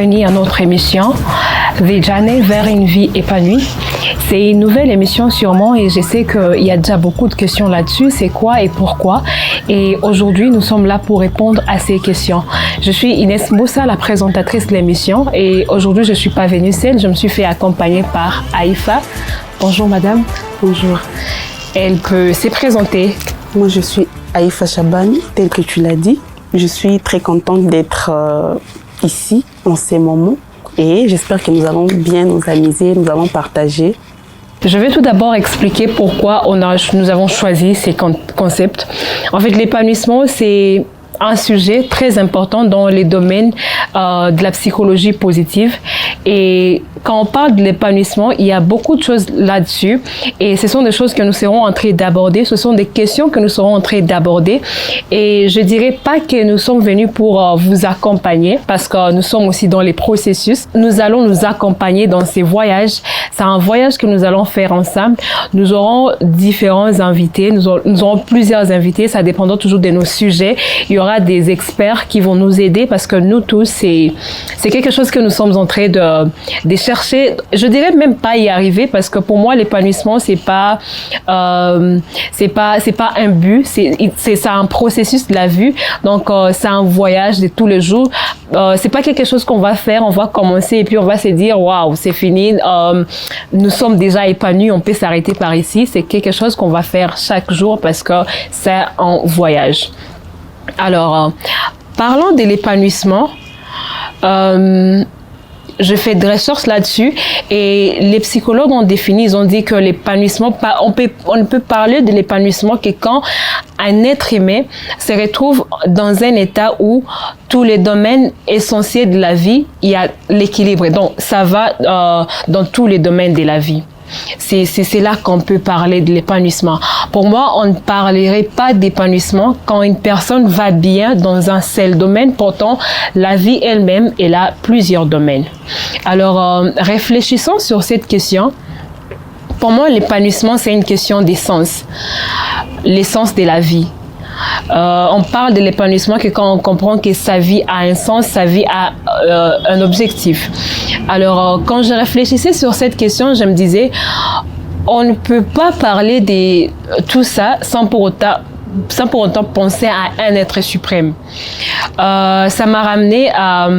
bienvenue à notre émission The Journey vers une vie épanouie. C'est une nouvelle émission sûrement et je sais qu'il y a déjà beaucoup de questions là-dessus, c'est quoi et pourquoi. Et aujourd'hui, nous sommes là pour répondre à ces questions. Je suis Inès Moussa, la présentatrice de l'émission et aujourd'hui, je ne suis pas venue seule, je me suis fait accompagner par Aïfa. Bonjour madame. Bonjour. Elle peut se présenter. Moi, je suis Aïfa Chabani, tel que tu l'as dit. Je suis très contente d'être ici en ces moments et j'espère que nous allons bien nous amuser, nous allons partager. Je vais tout d'abord expliquer pourquoi nous avons choisi ces concepts. En fait, l'épanouissement, c'est un sujet très important dans les domaines de la psychologie positive. Et quand on parle de l'épanouissement, il y a beaucoup de choses là-dessus. Et ce sont des choses que nous serons en train d'aborder. Ce sont des questions que nous serons en train d'aborder. Et je dirais pas que nous sommes venus pour vous accompagner, parce que nous sommes aussi dans les processus. Nous allons nous accompagner dans ces voyages. C'est un voyage que nous allons faire ensemble. Nous aurons différents invités. Nous aurons plusieurs invités. Ça dépendra toujours de nos sujets. Il y aura des experts qui vont nous aider parce que nous tous, c'est quelque chose que nous sommes en train de chercher. Je dirais même pas y arriver parce que pour moi, l'épanouissement, c'est pas un but, c'est un processus de la vie. Donc, c'est un voyage de tous les jours. C'est pas quelque chose qu'on va faire, on va commencer et puis on va se dire, waouh, c'est fini. Nous sommes déjà épanouis, on peut s'arrêter par ici. C'est quelque chose qu'on va faire chaque jour parce que c'est un voyage. Alors, parlons de l'épanouissement. Je fais des recherches là-dessus et les psychologues ont défini, ils ont dit que l'épanouissement, on ne peut parler de l'épanouissement que quand un être humain se retrouve dans un état où tous les domaines essentiels de la vie, il y a l'équilibre. Donc, ça va dans tous les domaines de la vie. C'est là qu'on peut parler de l'épanouissement. Pour moi, on ne parlerait pas d'épanouissement quand une personne va bien dans un seul domaine. Pourtant, la vie elle-même, elle a plusieurs domaines. Alors, réfléchissons sur cette question. Pour moi, l'épanouissement, c'est une question d'essence. L'essence de la vie. On parle de l'épanouissement que quand on comprend que sa vie a un sens, sa vie a un objectif. Alors, quand je réfléchissais sur cette question, je me disais, on ne peut pas parler de tout ça sans pour autant penser à un être suprême. Ça m'a ramené à...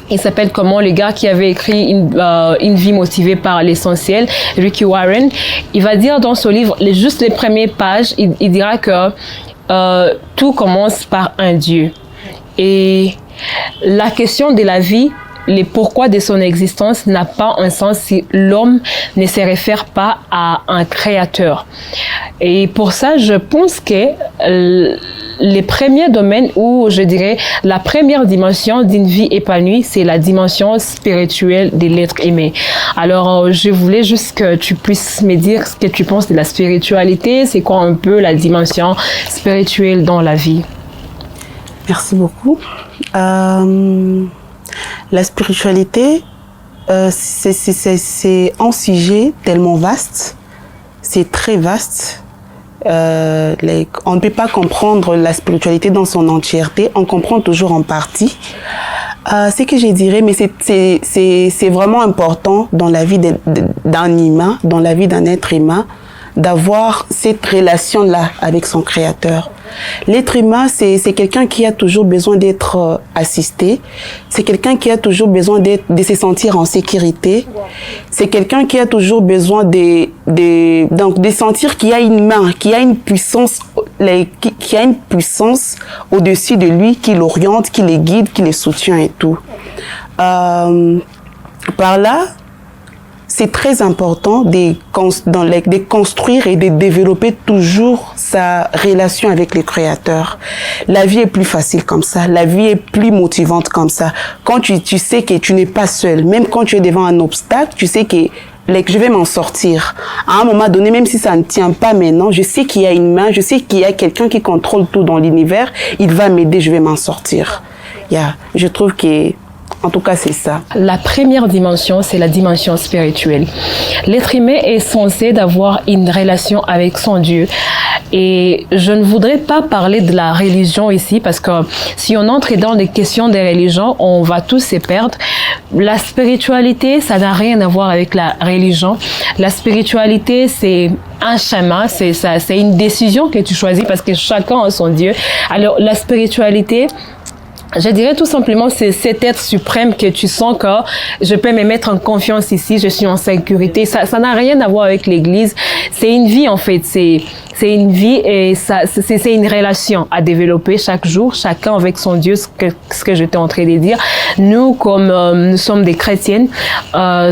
Il s'appelle comment, le gars qui avait écrit une vie motivée par l'essentiel, Ricky Warren. Il va dire dans son livre, juste les premières pages, il dira que tout commence par un Dieu. Et la question de la vie, le pourquoi de son existence n'a pas un sens si l'homme ne se réfère pas à un créateur. Et pour ça, je pense que les premiers domaines où, je dirais, la première dimension d'une vie épanouie, c'est la dimension spirituelle de l'être aimé. Alors, je voulais juste que tu puisses me dire ce que tu penses de la spiritualité. C'est quoi un peu la dimension spirituelle dans la vie? Merci beaucoup. La spiritualité, c'est un sujet tellement vaste, c'est très vaste. On ne peut pas comprendre la spiritualité dans son entièreté, on comprend toujours en partie. Ce que je dirais, mais c'est vraiment important dans la vie d'un humain, dans la vie d'un être humain, d'avoir cette relation-là avec son créateur. L'être humain, c'est quelqu'un qui a toujours besoin d'être assisté. C'est quelqu'un qui a toujours besoin de se sentir en sécurité. C'est quelqu'un qui a toujours besoin de sentir qu'il y a une main, qu'il y a une puissance, qu'il y a une puissance au-dessus de lui qui l'oriente, qui le guide, qui le soutient et tout. Par là, c'est très important de construire et de développer toujours sa relation avec le Créateur. La vie est plus facile comme ça. La vie est plus motivante comme ça. Quand tu sais que tu n'es pas seul, même quand tu es devant un obstacle, tu sais que je vais m'en sortir. À un moment donné, même si ça ne tient pas maintenant, je sais qu'il y a une main, je sais qu'il y a quelqu'un qui contrôle tout dans l'univers. Il va m'aider, je vais m'en sortir. Je trouve que En tout cas, c'est ça. La première dimension, c'est la dimension spirituelle. L'être humain est censé d'avoir une relation avec son Dieu. Et je ne voudrais pas parler de la religion ici parce que si on entre dans des questions de religion, on va tous se perdre. La spiritualité, ça n'a rien à voir avec la religion. La spiritualité, c'est un chemin, c'est une décision que tu choisis parce que chacun a son Dieu. Alors, la spiritualité, je dirais tout simplement, c'est cet être suprême que tu sens que je peux me mettre en confiance ici, je suis en sécurité. Ça n'a rien à voir avec l'Église. C'est une vie, en fait. C'est une vie et c'est une relation à développer chaque jour, chacun avec son Dieu, ce que j'étais en train de dire. Nous, comme nous sommes des chrétiennes,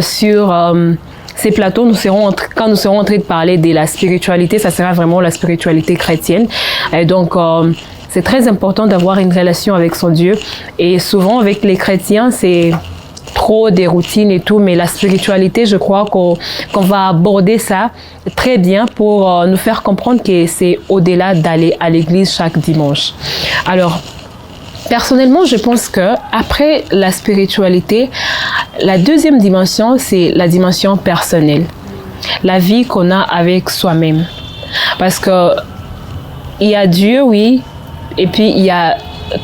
sur ces plateaux, quand nous serons en train de parler de la spiritualité, ça sera vraiment la spiritualité chrétienne. Et donc, c'est très important d'avoir une relation avec son Dieu. Et souvent, avec les chrétiens, c'est trop des routines et tout, mais la spiritualité, je crois qu'on va aborder ça très bien pour nous faire comprendre que c'est au-delà d'aller à l'église chaque dimanche. Alors, personnellement, je pense que après la spiritualité, la deuxième dimension, c'est la dimension personnelle. La vie qu'on a avec soi-même. Parce que il y a Dieu, oui, et puis il y a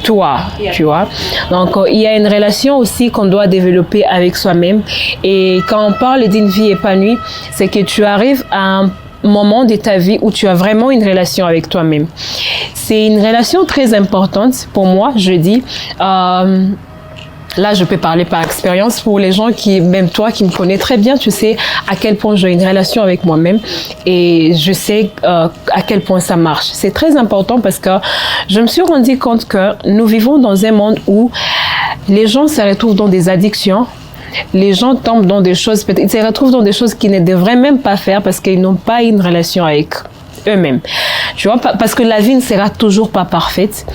toi, tu vois. Donc, il y a une relation aussi qu'on doit développer avec soi-même. Et quand on parle d'une vie épanouie, c'est que tu arrives à un moment de ta vie où tu as vraiment une relation avec toi-même. C'est une relation très importante pour moi, je dis. Là, je peux parler par expérience pour les gens qui, même toi qui me connais très bien, tu sais à quel point j'ai une relation avec moi-même et je sais à quel point ça marche. C'est très important parce que je me suis rendu compte que nous vivons dans un monde où les gens se retrouvent dans des addictions. Les gens tombent dans des choses, peut-être, ils se retrouvent dans des choses qu'ils ne devraient même pas faire parce qu'ils n'ont pas une relation avec eux-mêmes. Tu vois, parce que la vie ne sera toujours pas parfaite.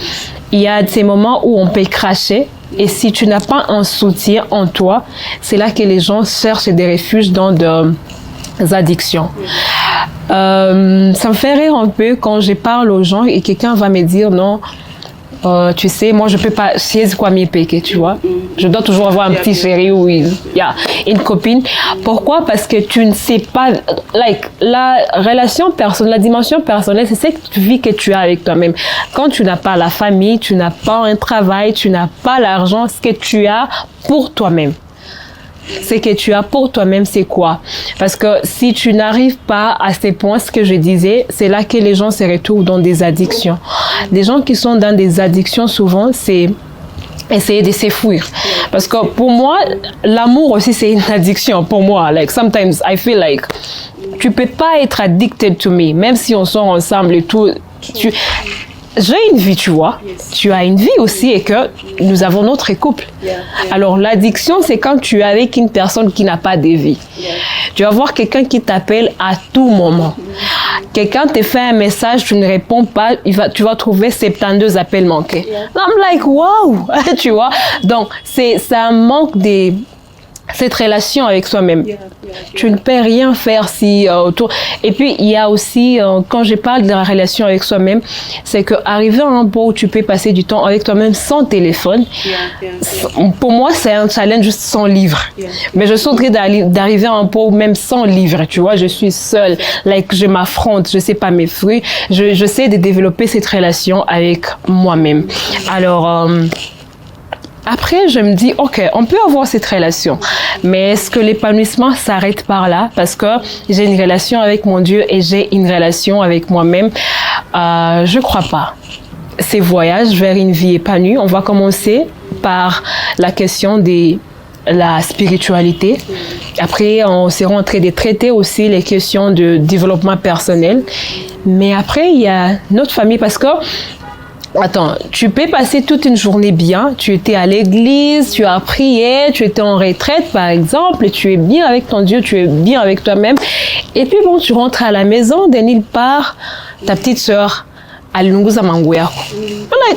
Il y a ces moments où on peut cracher. Et si tu n'as pas un soutien en toi, c'est là que les gens cherchent des refuges dans des addictions. Ça me fait rire un peu quand je parle aux gens et quelqu'un va me dire non, tu sais, moi je peux pas, c'est quoi mes péchés, tu vois. Je dois toujours avoir un petit chéri ou une copine. Pourquoi? Parce que tu ne sais pas, la relation personnelle, la dimension personnelle, c'est cette vie que tu as avec toi-même. Quand tu n'as pas la famille, tu n'as pas un travail, tu n'as pas l'argent, ce que tu as pour toi-même. Ce que tu as pour toi-même, c'est quoi? Parce que si tu n'arrives pas à ces points, ce que je disais, c'est là que les gens se retrouvent dans des addictions. Des gens qui sont dans des addictions, souvent, c'est essayer de s'enfuir. Parce que pour moi, l'amour aussi, c'est une addiction. Pour moi, like, sometimes I feel like, tu peux pas être addicted to me, même si on sort ensemble et tout. J'ai une vie, tu vois. Tu as une vie aussi et que nous avons notre couple. Alors, l'addiction, c'est quand tu es avec une personne qui n'a pas de vie. Tu vas voir quelqu'un qui t'appelle à tout moment. Quelqu'un te fait un message, tu ne réponds pas, tu vas trouver 72 appels manqués. I'm like, wow! Tu vois? Donc, c'est un manque de cette relation avec soi-même. Tu ne peux rien faire si autour. Et puis il y a aussi quand je parle de la relation avec soi-même, c'est que arriver à un point où tu peux passer du temps avec toi-même sans téléphone. Pour moi, c'est un challenge juste sans livre. Mais je suis en train d'arriver à un point où même sans livre, tu vois, je suis seule, je m'affronte, je sais pas mes fruits, je sais de développer cette relation avec moi-même. Alors après, je me dis, OK, on peut avoir cette relation, mais est-ce que l'épanouissement s'arrête par là? Parce que j'ai une relation avec mon Dieu et j'ai une relation avec moi-même. Je crois pas. Ces voyages vers une vie épanouie, on va commencer par la question de la spiritualité. Après, on sera en train de traiter aussi les questions de développement personnel. Mais après, il y a notre famille parce que attends, tu peux passer toute une journée bien, tu étais à l'église, tu as prié, tu étais en retraite par exemple, et tu es bien avec ton Dieu, tu es bien avec toi-même. Et puis bon, tu rentres à la maison, de nulle part, ta petite sœur, Alunguza Mangouya.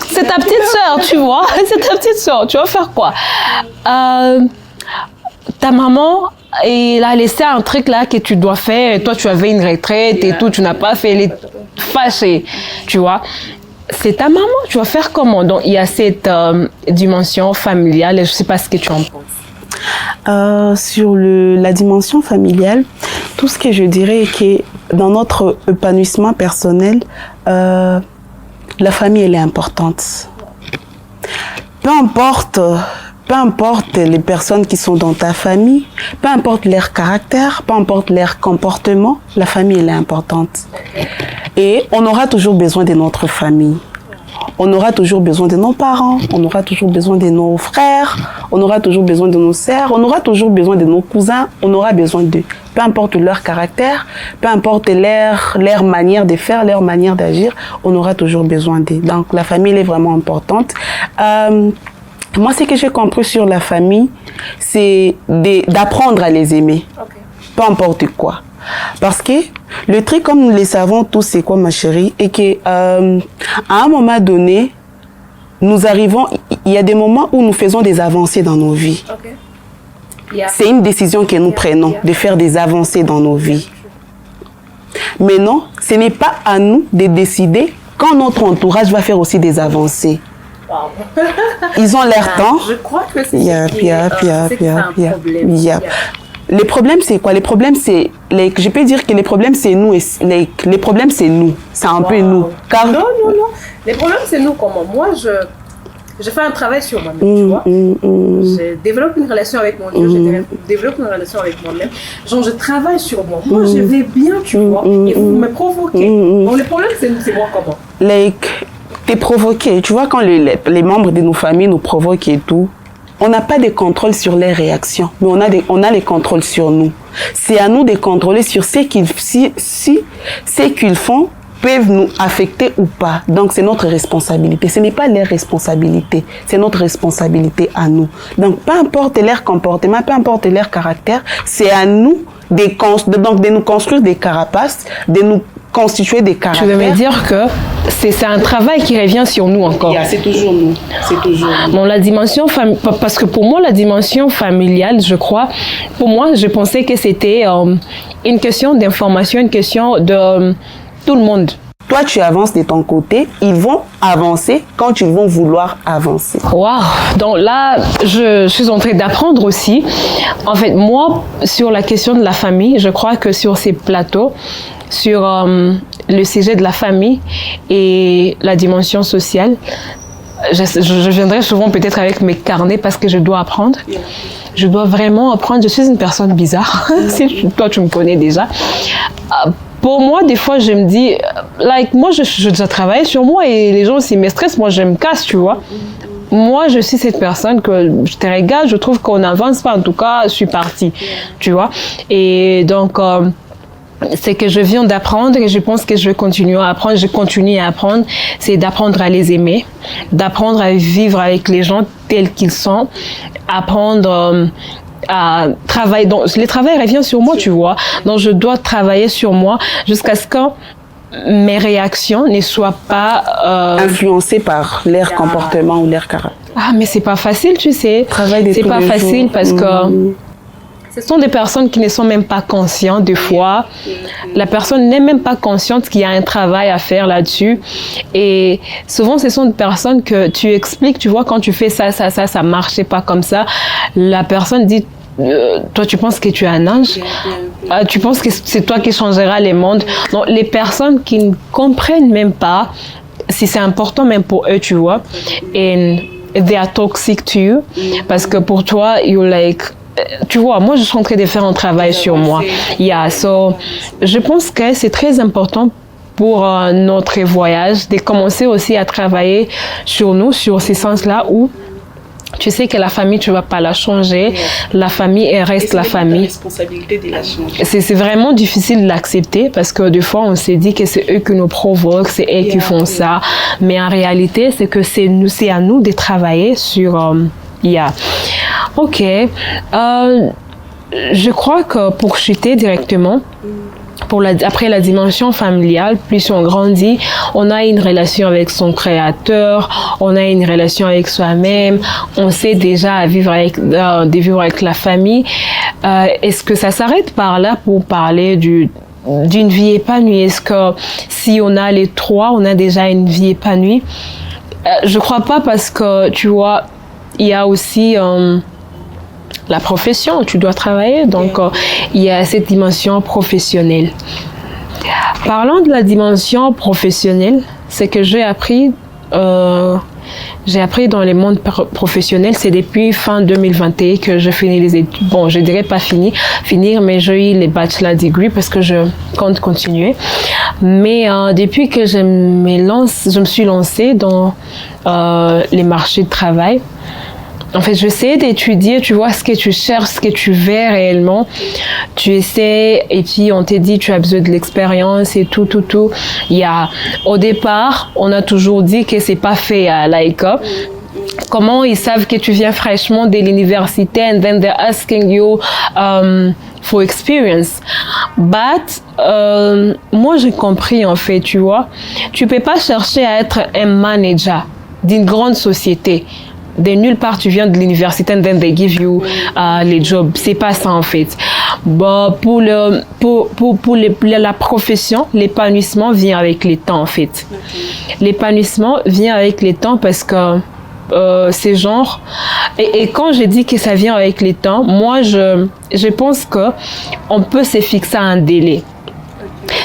C'est ta petite sœur, tu vois, c'est ta petite sœur, tu vas faire quoi? Ta maman, elle a laissé un truc là que tu dois faire, et toi tu avais une retraite et tout, tu n'as pas fait, elle est fâchée, tu vois. c'est ta maman, tu vas faire comment? Donc, il y a cette dimension familiale, et je ne sais pas ce que tu en penses. Sur la dimension familiale, tout ce que je dirais est que dans notre épanouissement personnel, la famille, elle est importante. Peu importe les personnes qui sont dans ta famille, peu importe leur caractère, peu importe leur comportement, la famille, elle est importante. Et on aura toujours besoin de notre famille. On aura toujours besoin de nos parents, on aura toujours besoin de nos frères, on aura toujours besoin de nos sœurs, on aura toujours besoin de nos cousins, on aura besoin d'eux. Peu importe leur caractère, peu importe leur manière de faire, leur manière d'agir, on aura toujours besoin d'eux. Donc la famille elle est vraiment importante. Moi, ce que j'ai compris sur la famille, c'est d'apprendre à les aimer. Okay. Peu importe quoi. Parce que le truc, comme nous le savons tous, c'est quoi, ma chérie, et que à un moment donné, nous arrivons, il y a des moments où nous faisons des avancées dans nos vies. Okay. Yeah. C'est une décision que nous prenons, de faire des avancées dans nos vies. Mais non, ce n'est pas à nous de décider quand notre entourage va faire aussi des avancées. Wow. Ils ont leur temps. Je crois que c'est un problème. Les problèmes, c'est quoi? Les problèmes, c'est... je peux dire que les problèmes, c'est nous. Les problèmes, c'est nous. C'est un peu nous. Car... Non. Les problèmes, c'est nous. Comment? Moi, je fais un travail sur moi-même, tu vois. Je développe une relation avec mon Dieu, je développe une relation avec moi-même. Genre, je travaille sur moi. Moi, je vais bien, tu vois. Et vous me provoquez. Donc, les problèmes, c'est moi comment? T'es provoqué. Tu vois, quand les membres de nos familles nous provoquent et tout, on n'a pas de contrôle sur les réactions, mais on a les contrôles sur nous. C'est à nous de contrôler sur ce qu'ils font peuvent nous affecter ou pas. Donc, c'est notre responsabilité. Ce n'est pas leur responsabilité, c'est notre responsabilité à nous. Donc, peu importe leur comportement, peu importe leur caractère, c'est à nous de nous construire des carapaces, de nous constituer des caractères. Tu veux me dire que c'est un travail qui revient sur nous encore. Yeah, c'est toujours nous. Bon, la dimension parce que pour moi, la dimension familiale, je crois, pour moi, je pensais que c'était une question d'information, une question de tout le monde. Toi, tu avances de ton côté, ils vont avancer quand ils vont vouloir avancer. Waouh! Donc là, je suis en train d'apprendre aussi. En fait, moi, sur la question de la famille, je crois que sur ces plateaux, sur le sujet de la famille et la dimension sociale, je viendrai souvent peut-être avec mes carnets parce que je dois apprendre. Je dois vraiment apprendre. Je suis une personne bizarre. Si toi, tu me connais déjà. Pour moi, des fois, je me dis, moi, je dois travailler sur moi et les gens, s'ils me stressent, moi, je me casse, tu vois. Moi, je suis cette personne que je te regarde, je trouve qu'on n'avance pas. En tout cas, je suis partie, tu vois. Et donc, c'est que je viens d'apprendre et je pense que je vais continuer à apprendre. Je continue à apprendre. C'est d'apprendre à les aimer, d'apprendre à vivre avec les gens tels qu'ils sont, apprendre à travailler. Donc, le travail revient sur moi, tu vois. Donc, je dois travailler sur moi jusqu'à ce que mes réactions ne soient pas influencées par leur comportement ou leur caractère. Ah, mais c'est pas facile, tu sais. C'est pas facile parce que ce sont des personnes qui ne sont même pas conscientes des fois. La personne n'est même pas consciente qu'il y a un travail à faire là-dessus. Et souvent, ce sont des personnes que tu expliques, tu vois, quand tu fais ça marchait pas comme ça. La personne dit, toi, tu penses que tu es un ange? Tu penses que c'est toi qui changeras le monde? Donc, les personnes qui ne comprennent même pas si c'est important même pour eux, tu vois. And they are toxic to you. Parce que pour toi, you're like... Tu vois, moi, je suis en train de faire un travail sur moi. Je pense que c'est très important pour notre voyage de commencer aussi à travailler sur nous, sur ces sens-là où tu sais que la famille, tu ne vas pas la changer. La famille, elle reste la famille. Responsabilité de la changer. C'est vraiment difficile de l'accepter parce que des fois, on s'est dit que c'est eux qui nous provoquent, c'est eux qui font ça. Mais en réalité, c'est que c'est à nous de travailler sur... Ok. Je crois que pour chuter directement, après la dimension familiale, plus on grandit, on a une relation avec son créateur, on a une relation avec soi-même, on sait déjà de vivre avec la famille. Est-ce que ça s'arrête par là pour parler d'une vie épanouie? Est-ce que si on a les trois, on a déjà une vie épanouie? Je crois pas parce que, tu vois, il y a aussi la profession, tu dois travailler, donc il y a cette dimension professionnelle. Parlant de la dimension professionnelle, c'est que j'ai appris dans le monde professionnel, c'est depuis fin 2021 que je finis les études. Bon, je dirais pas finir, mais j'ai eu les bachelor degree parce que je compte continuer. Mais depuis que je me suis lancée dans les marchés de travail, en fait, j'essaie d'étudier, tu vois, ce que tu cherches, ce que tu veux réellement. Tu essaies, et puis on te dit, tu as besoin de l'expérience et tout. Au départ, on a toujours dit que c'est pas fait à l'AICA. Comment ils savent que tu viens fraîchement de l'université and then they're asking you for experience. But, moi, j'ai compris, en fait, tu vois. Tu peux pas chercher à être un manager d'une grande société. De nulle part, tu viens de l'université and then they give you les jobs. C'est pas ça, en fait. Bon, pour la profession, l'épanouissement vient avec les temps, en fait. L'épanouissement vient avec les temps parce que c'est genre... Et quand je dis que ça vient avec les temps, moi, je pense que on peut se fixer un délai.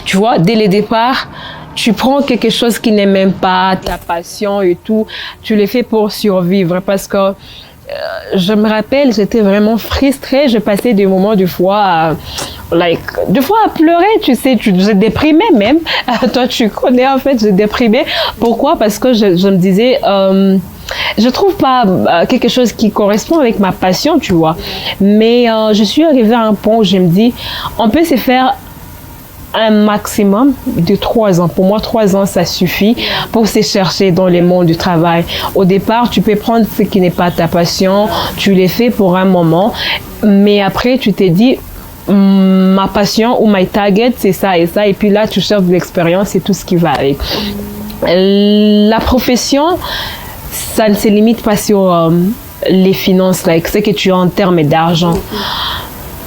Tu vois, dès le départ... Tu prends quelque chose qui n'est même pas ta passion et tout, tu le fais pour survivre parce que je me rappelle, j'étais vraiment frustrée, je passais des moments des fois à pleurer, tu sais, je déprimais même. Toi, tu connais en fait, je déprimais. Pourquoi? Parce que je me disais, je trouve pas quelque chose qui correspond avec ma passion, tu vois. Mais je suis arrivée à un point où je me dis, on peut se faire un maximum de 3 ans. Pour moi, 3 ans, ça suffit pour se chercher dans le monde du travail. Au départ, tu peux prendre ce qui n'est pas ta passion, tu les fais pour un moment, mais après, tu te dis, ma passion ou my target, c'est ça et ça, et puis là, tu cherches de l'expérience et tout ce qui va avec. La profession, ça ne se limite pas sur les finances, ce que tu as en termes d'argent.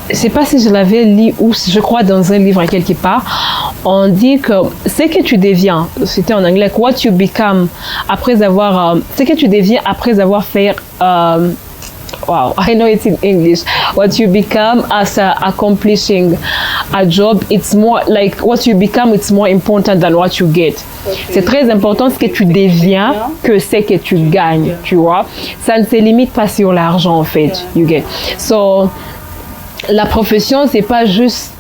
Je ne sais pas si je l'avais lu ou je crois dans un livre quelque part, on dit que ce que tu deviens, c'était en anglais, what you become après avoir, ce que tu deviens après avoir fait, wow, I know it's in English, what you become as accomplishing a job, it's more like what you become, it's more important than what you get. Okay. C'est très important ce que tu deviens que ce que tu gagnes, tu vois. Ça ne se limite pas sur l'argent en fait, you get. So, la profession, c'est pas juste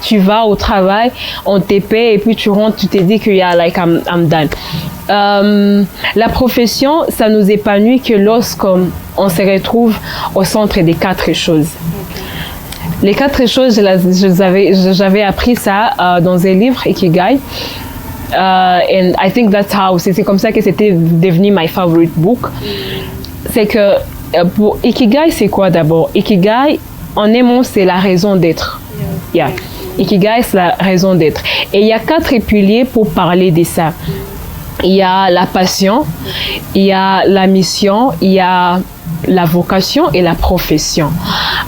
tu vas au travail, on te paie et puis tu rentres, tu te dis que I'm done. La profession, ça nous épanouit que lorsqu'on se retrouve au centre des 4 choses. Les 4 choses, j'avais appris ça dans un livre, Ikigai. And I think that's how, c'est comme ça que c'était devenu my favorite book. C'est que pour Ikigai, c'est quoi d'abord? Ikigai, en un mot, c'est la raison d'être. Yeah. Ikigai, c'est la raison d'être. Et il y a 4 piliers pour parler de ça. Il y a la passion, il y a la mission, il y a la vocation et la profession.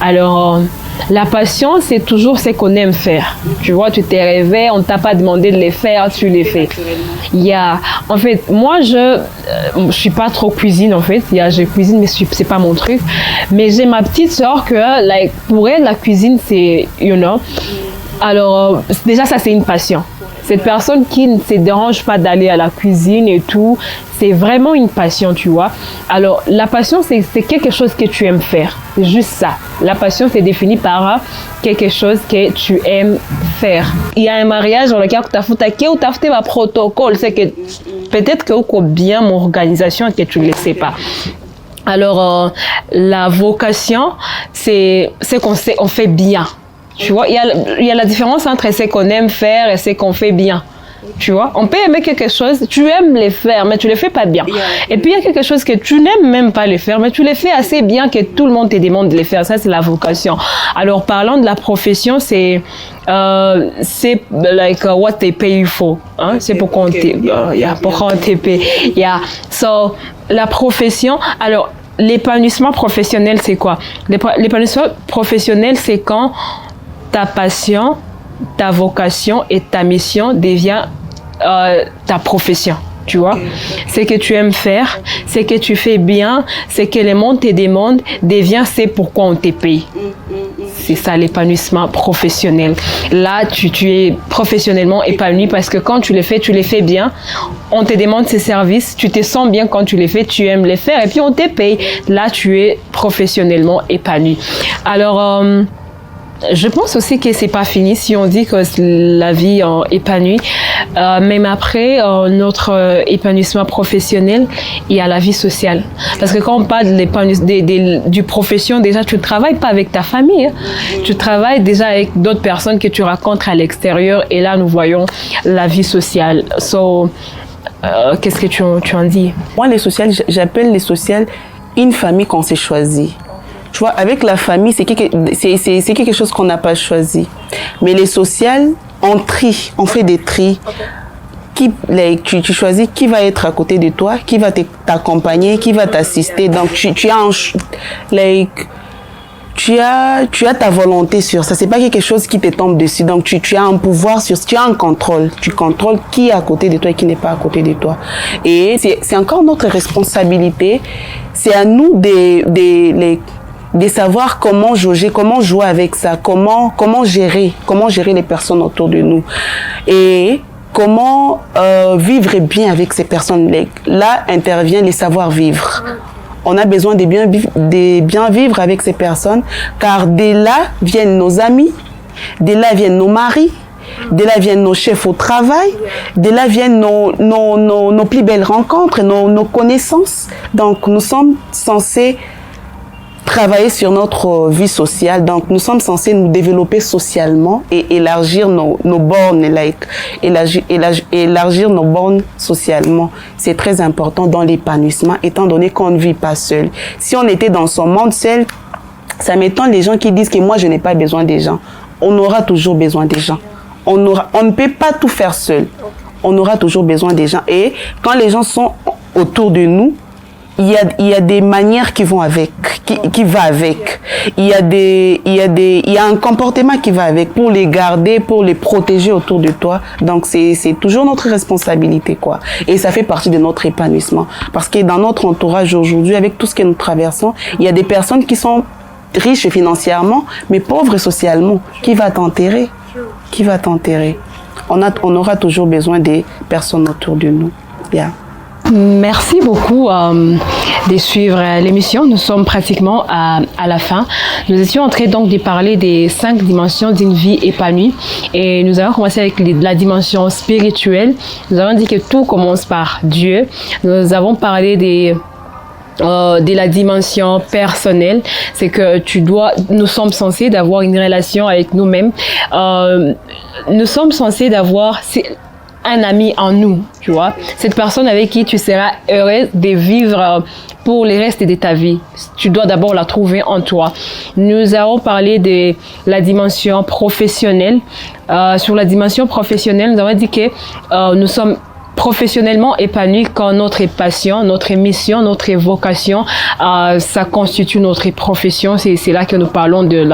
Alors, la passion, c'est toujours ce qu'on aime faire. Tu vois, tu t'es rêvé, on ne t'a pas demandé de les faire, tu les fais. En fait, moi, je suis pas trop cuisine, en fait. Je cuisine, mais c'est pas mon truc. Mais j'ai ma petite sœur que, pour elle, la cuisine, c'est, Alors, déjà, ça, c'est une passion. Cette personne qui ne se dérange pas d'aller à la cuisine et tout, c'est vraiment une passion, tu vois. Alors, la passion, c'est quelque chose que tu aimes faire. C'est juste ça. La passion, c'est défini par quelque chose que tu aimes faire. Il y a un mariage dans lequel tu as fait un protocole. C'est que peut-être que tu as bien mon organisation et que tu ne le sais pas. Alors, la vocation, c'est ce qu'on fait bien. Tu vois, il y a la différence entre ce qu'on aime faire et ce qu'on fait bien. Tu vois, on peut aimer quelque chose, tu aimes le faire, mais tu le fais pas bien. Et puis il y a quelque chose que tu n'aimes même pas le faire, mais tu le fais assez bien que tout le monde te demande de le faire. Ça, c'est la vocation. Alors, parlant de la profession, c'est what they pay you for. Hein? C'est pourquoi on te paye. So, la profession, alors, l'épanouissement professionnel, c'est quoi? L'épanouissement professionnel, c'est quand ta passion ta vocation et ta mission devient ta profession. Tu vois, ce que tu aimes faire, ce que tu fais bien, ce que le monde te demande devient c'est pourquoi on te paye. C'est ça l'épanouissement professionnel. Là, tu es professionnellement épanoui parce que quand tu les fais bien. On te demande ces services, tu te sens bien quand tu les fais, tu aimes les faire et puis on te paye. Là, tu es professionnellement épanoui. Alors, je pense aussi que c'est pas fini si on dit que la vie épanouie. Même après notre épanouissement professionnel, il y a la vie sociale. Parce que quand on parle du profession, déjà tu ne travailles pas avec ta famille. Hein. Tu travailles déjà avec d'autres personnes que tu rencontres à l'extérieur. Et là, nous voyons la vie sociale. Qu'est-ce que tu en dis? Moi, les sociales, j'appelle les sociales une famille qu'on s'est choisie. Tu vois, avec la famille, c'est quelque chose qu'on n'a pas choisi. Mais les sociales, on trie, on fait des tris. Tu choisis qui va être à côté de toi, qui va t'accompagner, qui va t'assister. Donc, tu as ta volonté sur ça. C'est pas quelque chose qui te tombe dessus. Donc, tu as un pouvoir tu as un contrôle. Tu contrôles qui est à côté de toi et qui n'est pas à côté de toi. Et c'est encore notre responsabilité. C'est à nous de savoir comment jauger, comment jouer avec ça, comment gérer les personnes autour de nous et comment vivre bien avec ces personnes. Là intervient les savoir-vivre. On a besoin de bien vivre avec ces personnes car de là viennent nos amis, de là viennent nos maris, de là viennent nos chefs au travail, de là viennent nos plus belles rencontres, nos connaissances. Donc nous sommes censés travailler sur notre vie sociale. Donc, nous sommes censés nous développer socialement et élargir nos bornes, élargir nos bornes socialement. C'est très important dans l'épanouissement, étant donné qu'on ne vit pas seul. Si on était dans son monde seul, ça m'étonne les gens qui disent que moi, je n'ai pas besoin des gens. On aura toujours besoin des gens. On ne peut pas tout faire seul. On aura toujours besoin des gens. Et quand les gens sont autour de nous, il y a des manières qui vont avec, qui va avec. Il y a un comportement qui va avec pour les garder, pour les protéger autour de toi. Donc c'est toujours notre responsabilité, quoi. Et ça fait partie de notre épanouissement. Parce que dans notre entourage aujourd'hui, avec tout ce que nous traversons, il y a des personnes qui sont riches financièrement, mais pauvres socialement. Qui va t'enterrer? Qui va t'enterrer? On aura toujours besoin des personnes autour de nous. Yeah. Merci beaucoup de suivre l'émission. Nous sommes pratiquement à la fin. Nous étions en train donc de parler des 5 dimensions d'une vie épanouie et nous avons commencé avec la dimension spirituelle. Nous avons dit que tout commence par Dieu. Nous avons parlé de la dimension personnelle, c'est que nous sommes censés d'avoir une relation avec nous-mêmes. Nous sommes censés d'avoir un ami en nous, tu vois. Cette personne avec qui tu seras heureux de vivre pour le reste de ta vie. Tu dois d'abord la trouver en toi. Nous avons parlé de la dimension professionnelle. Sur la dimension professionnelle, nous avons dit que nous sommes professionnellement épanouis quand notre passion, notre mission, notre vocation, ça constitue notre profession. C'est là que nous parlons de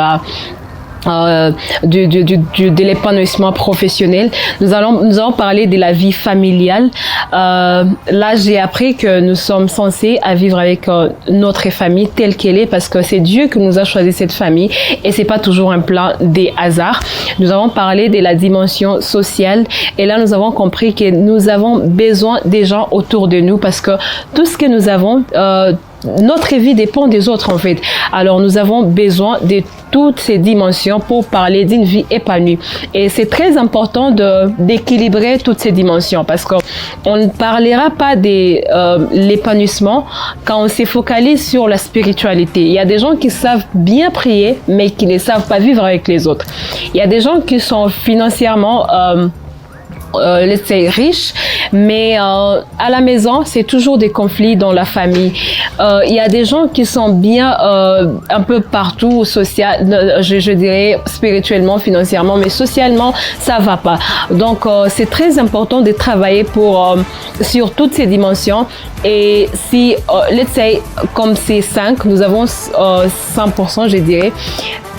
l'épanouissement professionnel. Nous allons parler de la vie familiale. Là, j'ai appris que nous sommes censés à vivre avec notre famille telle qu'elle est parce que c'est Dieu qui nous a choisi cette famille et c'est pas toujours un plan des hasards. Nous avons parlé de la dimension sociale et là, nous avons compris que nous avons besoin des gens autour de nous parce que tout ce que nous avons, notre vie dépend des autres en fait. Alors nous avons besoin de toutes ces dimensions pour parler d'une vie épanouie. Et c'est très important d'équilibrer toutes ces dimensions parce qu'on ne parlera pas de l'épanouissement quand on se focalise sur la spiritualité. Il y a des gens qui savent bien prier mais qui ne savent pas vivre avec les autres. Il y a des gens qui sont financièrement riches, mais à la maison, c'est toujours des conflits dans la famille. Il y a des gens qui sont bien un peu partout, je dirais spirituellement, financièrement, mais socialement, ça va pas. Donc, c'est très important de travailler sur toutes ces dimensions. Et si, comme c'est 5, nous avons 100%, je dirais,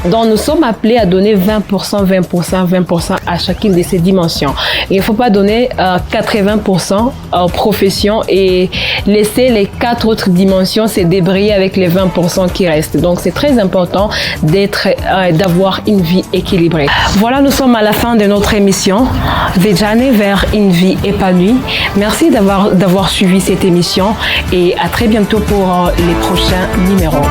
Donc, nous sommes appelés à donner 20%, 20%, 20% à chacune de ces dimensions. Il ne faut pas donner 80% aux professions et laisser les 4 autres dimensions se débrouiller avec les 20% qui restent. Donc, c'est très important d'avoir une vie équilibrée. Voilà, nous sommes à la fin de notre émission Vejane vers une vie épanouie. Merci d'avoir suivi cette émission et à très bientôt pour les prochains numéros.